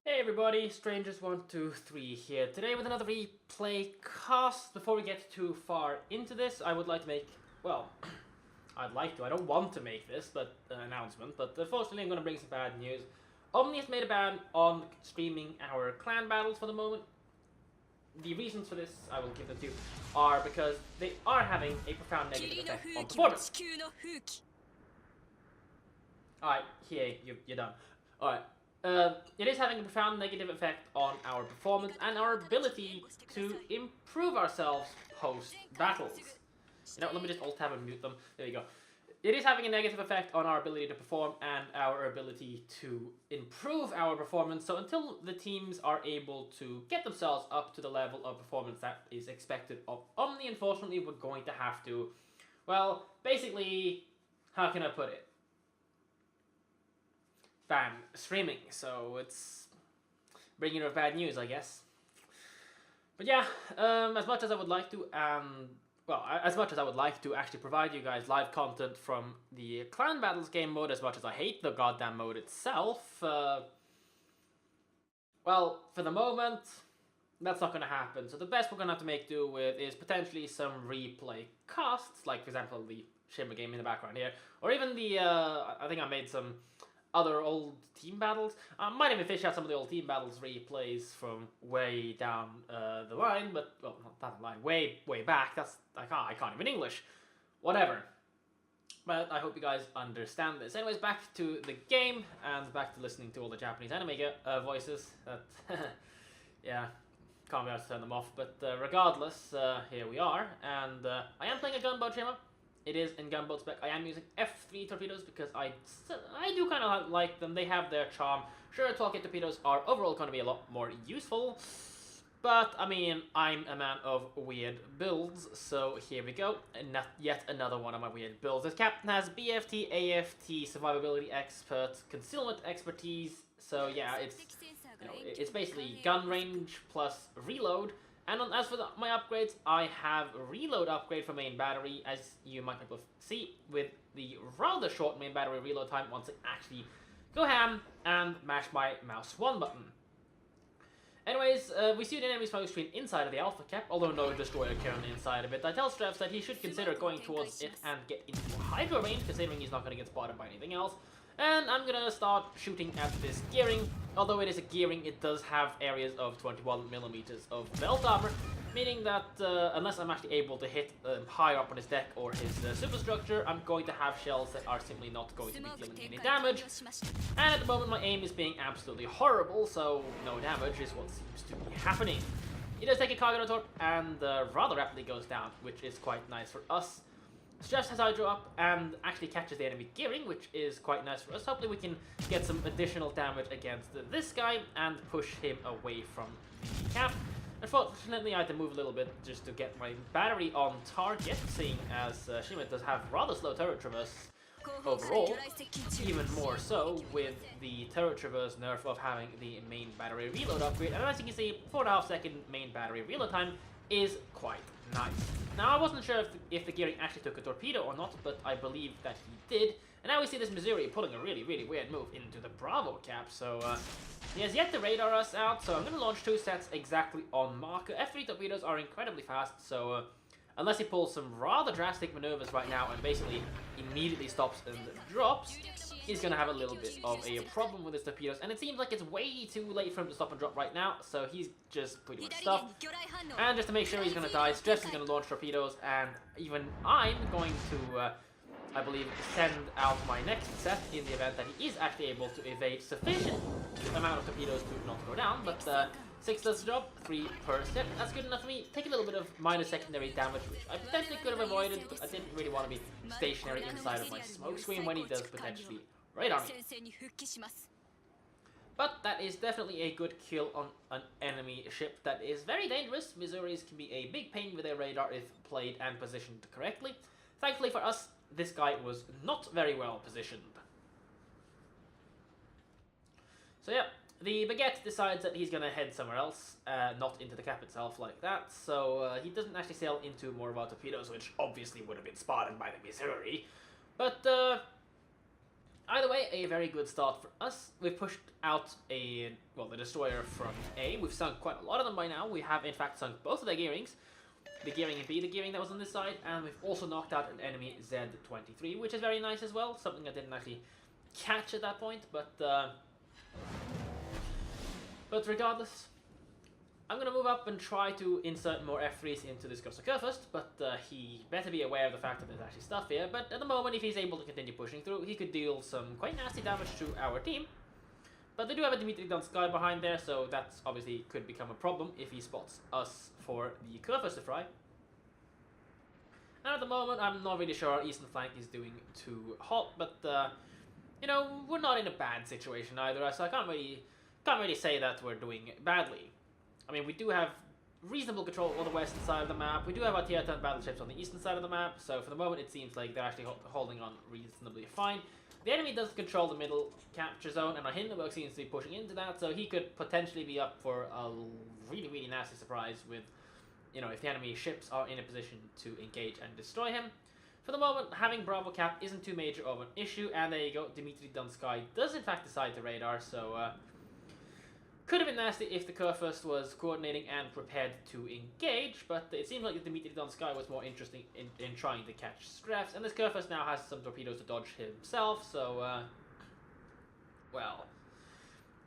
Hey everybody, Strangers123 here. Today with another replay cast. Before we get too far into this, I would like to make, well, I don't want to make this, but announcement, but unfortunately I'm going to bring some bad news. OMNI has made a ban on streaming our clan battles for the moment. The reasons for this, I will give them to you, are because they are having a profound negative effect on performance. Alright, here, you're done. Alright. It is having a profound negative effect on our performance and our ability to improve ourselves post-battles. You know, let me just alt-tab and mute them. There you go. It is having a negative effect on our ability to perform and our ability to improve our performance. So until the teams are able to get themselves up to the level of performance that is expected of OMNI, unfortunately, we're going to have to, well, basically, how can I put it? Ban streaming, so it's bringing of bad news, I guess. But yeah, as much as I would like to, as much as I would like to actually provide you guys live content from the Clan Battles game mode, as much as I hate the goddamn mode itself, well, for the moment, that's not going to happen. So the best we're going to have to make do with is potentially some replay casts, like for example the Shima game in the background here, or even the, I think I made some other old team battles. I might even fish out some of the old team battles replays from way down the line, but, well, not the line, way back. I can't even English. Whatever. But I hope you guys understand this. Anyways, back to the game, and back to listening to all the Japanese anime voices. Yeah, can't be able to turn them off. But regardless, here we are, and I am playing a gunboat Shima. It is in gunboat spec. I am using F3 torpedoes because I do kind of like them. They have their charm. Sure, 12K torpedoes are overall going to be a lot more useful. But, I mean, I'm a man of weird builds. So, here we go. And yet another one of my weird builds. This captain has BFT, AFT, survivability expert, concealment expertise. So, yeah, it's basically gun range plus reload. And as for my upgrades, I have a reload upgrade for main battery, as you might be able to see, with the rather short main battery reload time once I actually go ham and mash my mouse 1 button. Anyways, we see an enemy smoke screen inside of the alpha cap, although no destroyer currently inside of it. I tell Strefs that he should consider going towards it and get into hydro range, considering he's not going to get spotted by anything else. And I'm gonna start shooting at this gearing. Although it is a gearing, it does have areas of 21mm of belt armor, meaning that unless I'm actually able to hit higher up on his deck or his superstructure, I'm going to have shells that are simply not going to be dealing any damage. And at the moment my aim is being absolutely horrible, so no damage is what seems to be happening. He does take a cargo torp and rather rapidly goes down, which is quite nice for us. Stress has hydro up and actually catches the enemy gearing, which is quite nice for us. Hopefully we can get some additional damage against this guy and push him away from the cap. Unfortunately, I had to move a little bit just to get my battery on target, seeing as Shima does have rather slow turret traverse overall. Even more so with the turret traverse nerf of having the main battery reload upgrade. And as you can see, 4.5 second main battery reload time is quite nice. Now, I wasn't sure if the gearing actually took a torpedo or not, but I believe that he did. And now we see this Missouri pulling a really weird move into the Bravo cap, so he has yet to radar us out, so I'm going to launch 2 sets exactly on marker. F3 torpedoes are incredibly fast, so unless he pulls some rather drastic maneuvers right now and basically immediately stops and drops, he's going to have a little bit of a problem with his torpedoes, and it seems like it's way too late for him to stop and drop right now, so he's just pretty much stuffed. And just to make sure he's going to die, Stress is going to launch torpedoes, and even I'm going to, I believe, send out my next set in the event that he is actually able to evade sufficient amount of torpedoes to not go down, but 6 does the job, 3 per set. That's good enough for me. Take a little bit of minor secondary damage, which I potentially could have avoided, but I didn't really want to be stationary inside of my smoke screen when he does potentially radar me. But that is definitely a good kill on an enemy ship that is very dangerous. Missouris can be a big pain with their radar if played and positioned correctly. Thankfully for us, this guy was not very well positioned. So yeah. The Baguette decides that he's going to head somewhere else, not into the cap itself like that, so he doesn't actually sail into more of our torpedoes, which obviously would have been spotted by the Missouri. But Either way, a very good start for us. We've pushed out the destroyer from A. We've sunk quite a lot of them by now. We have in fact sunk both of their gearings. The gearing in B, the gearing that was on this side, and we've also knocked out an enemy Z23, which is very nice as well. Something I didn't actually catch at that point, but regardless, I'm gonna move up and try to insert more F3s into this Gossaker first, but he better be aware of the fact that there's actually stuff here. But at the moment, if he's able to continue pushing through, he could deal some quite nasty damage to our team. But they do have a Dimitri Donskoi behind there, so that obviously could become a problem if he spots us for the Kurfürst to fry. And at the moment, I'm not really sure our eastern flank is doing too hot, but you know, we're not in a bad situation either, so I can't really say that we're doing badly. I mean, we do have reasonable control on the western side of the map. We do have our tier 10 battleships on the eastern side of the map, so for the moment it seems like they're actually holding on reasonably fine. The enemy does control the middle capture zone, and our Hindenburg seems to be pushing into that, so he could potentially be up for a really, really nasty surprise with, you know, if the enemy ships are in a position to engage and destroy him. For the moment, having Bravo Cap isn't too major of an issue, and there you go, Dimitri Donskoi does in fact decide to radar, so could have been nasty if the Kurfürst was coordinating and prepared to engage, but it seems like Dimitri Donskoi was more interesting in trying to catch strafs, and this Kurfürst now has some torpedoes to dodge himself, so, well,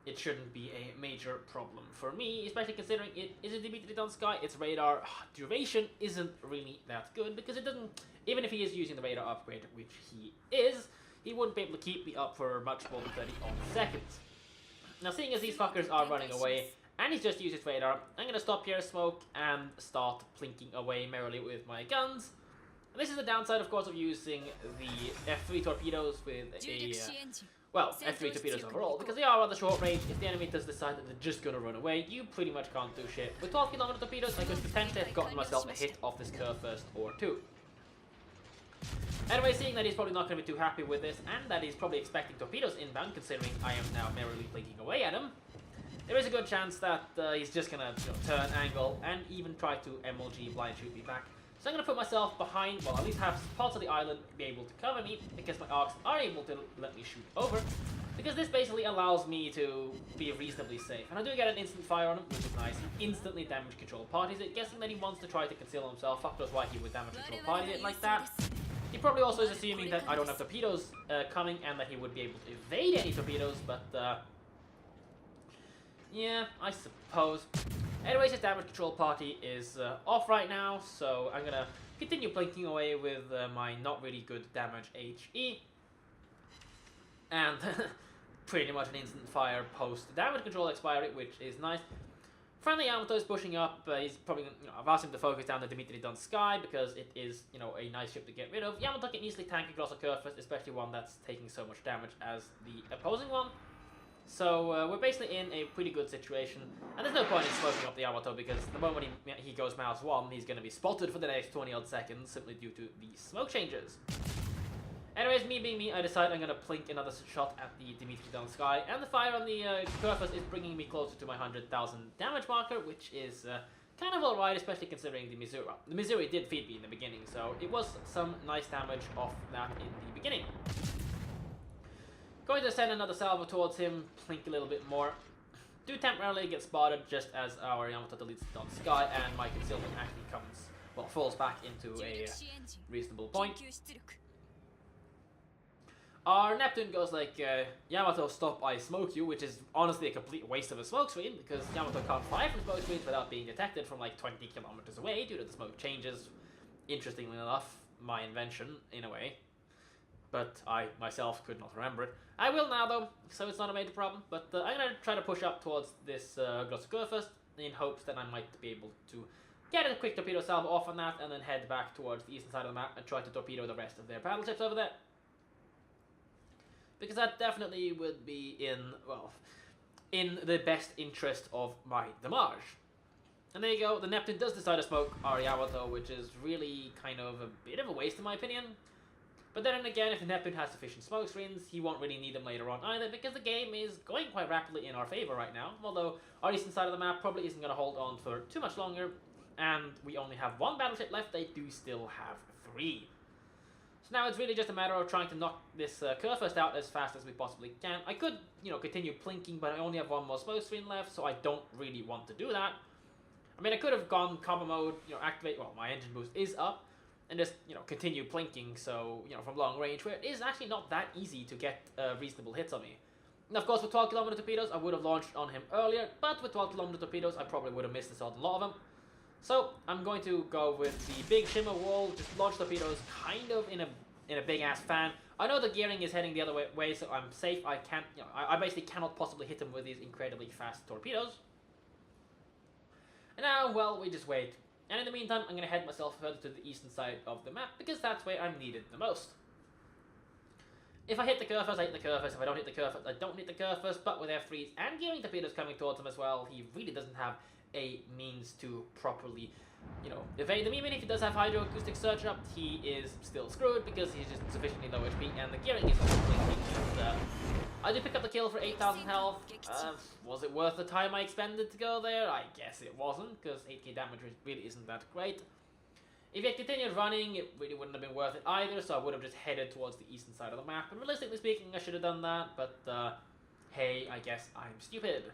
it shouldn't be a major problem for me, especially considering it is a Dimitri Donskoi. Its radar duration isn't really that good, because it doesn't, even if he is using the radar upgrade, which he is, he wouldn't be able to keep me up for much more than 30 odd seconds. Now, seeing as these fuckers are running away, and he's just used his radar, I'm going to stop here, smoke, and start plinking away merrily with my guns. And this is the downside, of course, of using the F3 torpedoes with F3 torpedoes overall, because they are rather short range. If the enemy does decide that they're just going to run away, you pretty much can't do shit. With 12km torpedoes, I could potentially have gotten myself a hit off this Kurfürst or two. Anyway, seeing that he's probably not going to be too happy with this, and that he's probably expecting torpedoes inbound, considering I am now merrily blinking away at him, there is a good chance that he's just going to turn, angle, and even try to MLG blind shoot me back. So I'm going to put myself behind, well, at least have parts of the island be able to cover me, because my arcs are able to let me shoot over, because this basically allows me to be reasonably safe. And I do get an instant fire on him, which is nice. He instantly damage control parties it, guessing that he wants to try to conceal himself. Fuck knows why he would damage control party it like that. He probably also is assuming that I don't have torpedoes coming, and that he would be able to evade any torpedoes, but yeah, I suppose. Anyways, his damage control party is off right now, so I'm gonna continue blinking away with my not really good damage HE. And pretty much an instant fire post damage control expiry, which is nice. Friendly Yamato is pushing up. He's probably, I've asked him to focus down the Dimitri Donskoi because it is, a nice ship to get rid of. Yamato can easily tank across a Kurfürst, especially one that's taking so much damage as the opposing one. So we're basically in a pretty good situation, and there's no point in smoking up the Yamato because the moment he goes mouse 1, he's going to be spotted for the next 20 odd seconds simply due to the smoke changes. Anyways, me being me, I decide I'm going to plink another shot at the Dimitri Donskoi, and the fire on the Kurfürst is bringing me closer to my 100,000 damage marker, which is kind of alright, especially considering the Missouri. The Missouri did feed me in the beginning, so it was some nice damage off that in the beginning. Going to send another salvo towards him, plink a little bit more. Do temporarily get spotted just as our Yamato deletes the Donskoi, and my concealment actually falls back into a reasonable point. Our Neptune goes like, Yamato, stop, I smoke you, which is honestly a complete waste of a smoke screen, because Yamato can't fly from smoke screens without being detected from like 20 kilometers away due to the smoke changes. Interestingly enough, my invention, in a way. But I myself could not remember it. I will now though, so it's not a major problem, but I'm going to try to push up towards this Gossaker first, in hopes that I might be able to get a quick torpedo salvo off on that, and then head back towards the eastern side of the map and try to torpedo the rest of their battleships over there. Because that definitely would be in the best interest of my damage. And there you go, the Neptune does decide to smoke our Yamato, which is really kind of a bit of a waste in my opinion. But then again, if the Neptune has sufficient smoke screens, he won't really need them later on either, because the game is going quite rapidly in our favor right now. Although our eastern side of the map probably isn't going to hold on for too much longer, and we only have one battleship left. They do still have 3. So now it's really just a matter of trying to knock this Kurfürst out as fast as we possibly can. I could, continue plinking, but I only have one more smoke screen left, so I don't really want to do that. I mean, I could have gone combo mode, activate, well, my engine boost is up, and just, continue plinking, so, from long range, where it is actually not that easy to get reasonable hits on me. And of course, with 12km torpedoes, I would have launched on him earlier, but with 12km torpedoes, I probably would have missed a lot of them. So, I'm going to go with the big Shima wall, just launch torpedoes kind of in a big-ass fan. I know the gearing is heading the other way, so I'm safe. I can't, I basically cannot possibly hit him with these incredibly fast torpedoes. And now, well, we just wait. And in the meantime, I'm going to head myself further to the eastern side of the map, because that's where I'm needed the most. If I hit the Kurfürst, I hit the Kurfürst. If I don't hit the Kurfürst, I don't hit the Kurfürst. But with F3s and gearing torpedoes coming towards him as well, he really doesn't have a means to properly, evade them. Even if he does have hydroacoustic surge up, he is still screwed because he's just sufficiently low HP, and the gearing is also blinking. And, I did pick up the kill for 8,000 health. Was it worth the time I expended to go there? I guess it wasn't, because 8k damage really isn't that great. If he had continued running, it really wouldn't have been worth it either, so I would have just headed towards the eastern side of the map. And realistically speaking, I should have done that, but hey, I guess I'm stupid.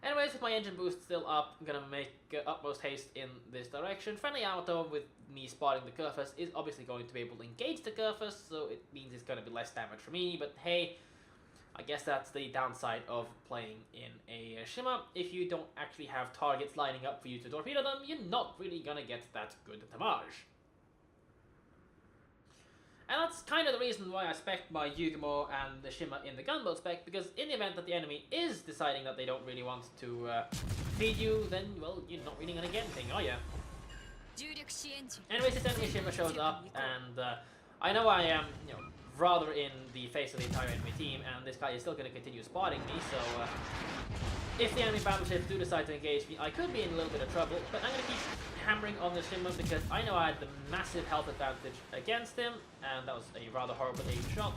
Anyways, with my engine boost still up, I'm gonna make utmost haste in this direction. Friendly Yamato, with me spotting the Kurfürst, is obviously going to be able to engage the Kurfürst, so it means it's gonna be less damage for me, but hey, I guess that's the downside of playing in a Shima. If you don't actually have targets lining up for you to torpedo them, you're not really gonna get that good damage. And that's kind of the reason why I spec my Yuugumo and the Shima in the gunboat spec, because in the event that the enemy is deciding that they don't really want to feed you, then, well, you're not really gonna get anything, are you? Anyways, this enemy Shima shows up, and I know I am, rather in the face of the entire enemy team, and this guy is still going to continue spotting me, so if the enemy battleships do decide to engage me, I could be in a little bit of trouble, but I'm going to keep hammering on the Shima because I know I had the massive health advantage against him, and that was a rather horrible aim shot.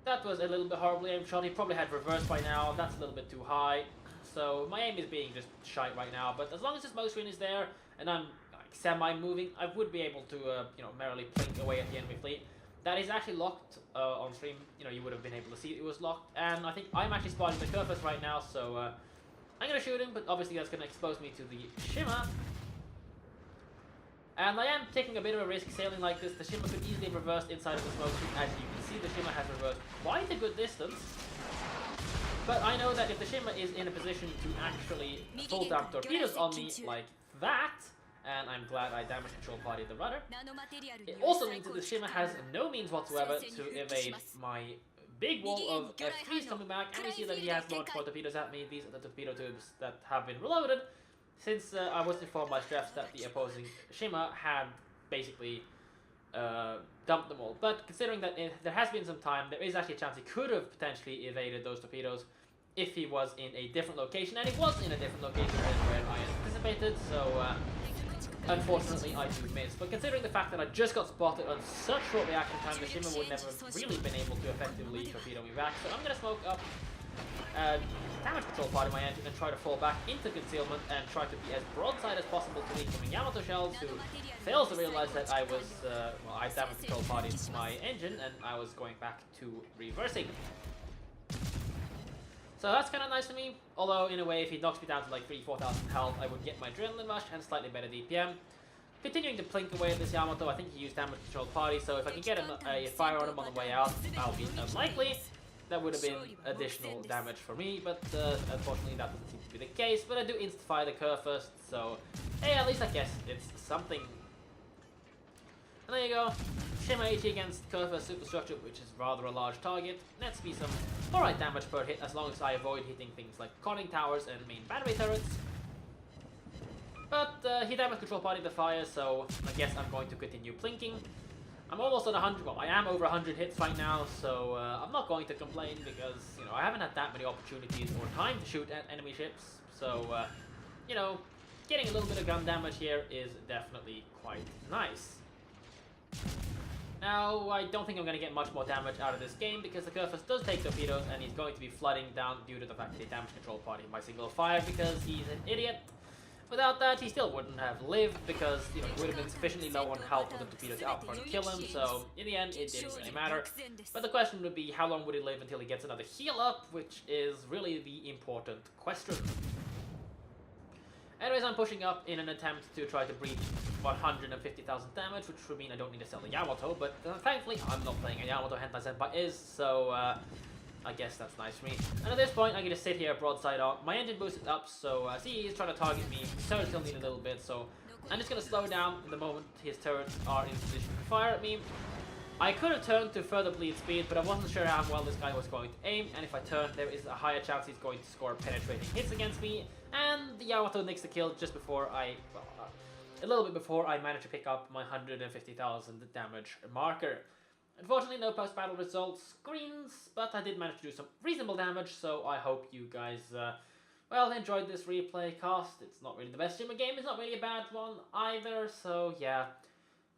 That was a little bit horribly aimed shot. He probably had reverse by now, that's a little bit too high, so my aim is being just shite right now, but as long as the smoke screen is there, and I'm semi-moving, I would be able to, merrily plink away at the enemy fleet. That is actually locked on stream. You would have been able to see it was locked. And I think I'm actually spotting the Kurfürst right now, so I'm going to shoot him, but obviously that's going to expose me to the Shima. And I am taking a bit of a risk sailing like this. The Shima could easily have reversed inside of the smoke screen. As you can see, the Shima has reversed quite a good distance. But I know that if the Shima is in a position to actually pull down torpedoes on me like that, and I'm glad I damage control party the rudder. It also means that the Shima has no means whatsoever to evade my big wall of F3s coming back, and we see that he has launched more torpedoes at me. These are the torpedo tubes that have been reloaded, since I was informed by Strefs that the opposing Shima had basically dumped them all. But considering that there has been some time, there is actually a chance he could have potentially evaded those torpedoes if he was in a different location, and he was in a different location than where I anticipated, so unfortunately, I do miss. But considering the fact that I just got spotted on such short reaction time, the Shima would never have really been able to effectively torpedo me back. So I'm going to smoke up damage control part of my engine and try to fall back into concealment and try to be as broadside as possible to incoming Yamato shells, who fails to realize that I was, I damage control partied my engine and I was going back to reversing. So that's kind of nice for me, although in a way if he knocks me down to like 3,000-4,000 health, I would get my adrenaline rush and slightly better DPM. Continuing to plink away at this Yamato, I think he used damage control party, so if I can get a fire on him on the way out, I'll be unlikely. That would have been additional damage for me, but unfortunately that doesn't seem to be the case. But I do insta-fire the Kurfürst, so hey, at least I guess it's something. And there you go, Shima HE against Kurfürst superstructure, which is rather a large target. Nets me some alright damage per hit, as long as I avoid hitting things like conning towers and main battery turrets. But he damage control party the fire, so I guess I'm going to continue plinking. I'm almost at 100, well, I am over 100 hits right now, so I'm not going to complain because, I haven't had that many opportunities or time to shoot at enemy ships. So, getting a little bit of gun damage here is definitely quite nice. Now, I don't think I'm going to get much more damage out of this game because the Kurfürst does take torpedoes and he's going to be flooding down due to the fact that he damage control party by single fire because he's an idiot. Without that, he still wouldn't have lived because, you know, he would have been sufficiently low on health for the torpedo to outpoint and kill him, so in the end, it didn't really matter. But the question would be, how long would he live until he gets another heal up, which is really the important question. Anyways, I'm pushing up in an attempt to try to breach 150,000 damage, which would mean I don't need to sell the Yamato, but thankfully I'm not playing a Yamato, Hentai Senpai is, so I guess that's nice for me. And at this point, I get to sit here broadside on. My engine boost is up, so see, he's trying to target me, so I still need a little bit, so I'm just going to slow down the moment his turrets are in position to fire at me. I could have turned to further bleed speed, but I wasn't sure how well this guy was going to aim, and if I turn, there is a higher chance he's going to score penetrating hits against me, and the Yamato nicks the kill just before a little bit before I managed to pick up my 150,000 damage marker. Unfortunately, no post-battle results screens, but I did manage to do some reasonable damage, so I hope you guys, well, enjoyed this replay cast. It's not really the best Shima game, it's not really a bad one either, so yeah.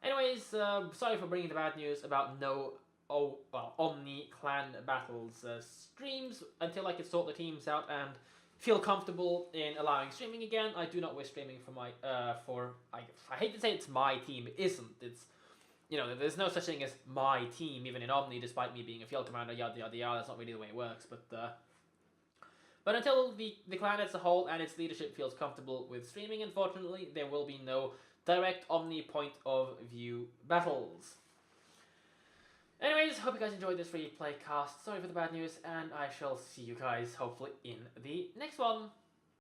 Anyways, sorry for bringing the bad news about no OMNI clan battles streams until I can sort the teams out and feel comfortable in allowing streaming again. I do not wish streaming for my I hate to say it's my team, it isn't. It's, you know, there's no such thing as my team even in OMNI, despite me being a field commander, yada yada yada. That's not really the way it works, but until the clan as a whole and its leadership feels comfortable with streaming, unfortunately, there will be no direct OMNI point of view battles. Anyways, hope you guys enjoyed this replay cast. Sorry for the bad news, and I shall see you guys hopefully in the next one.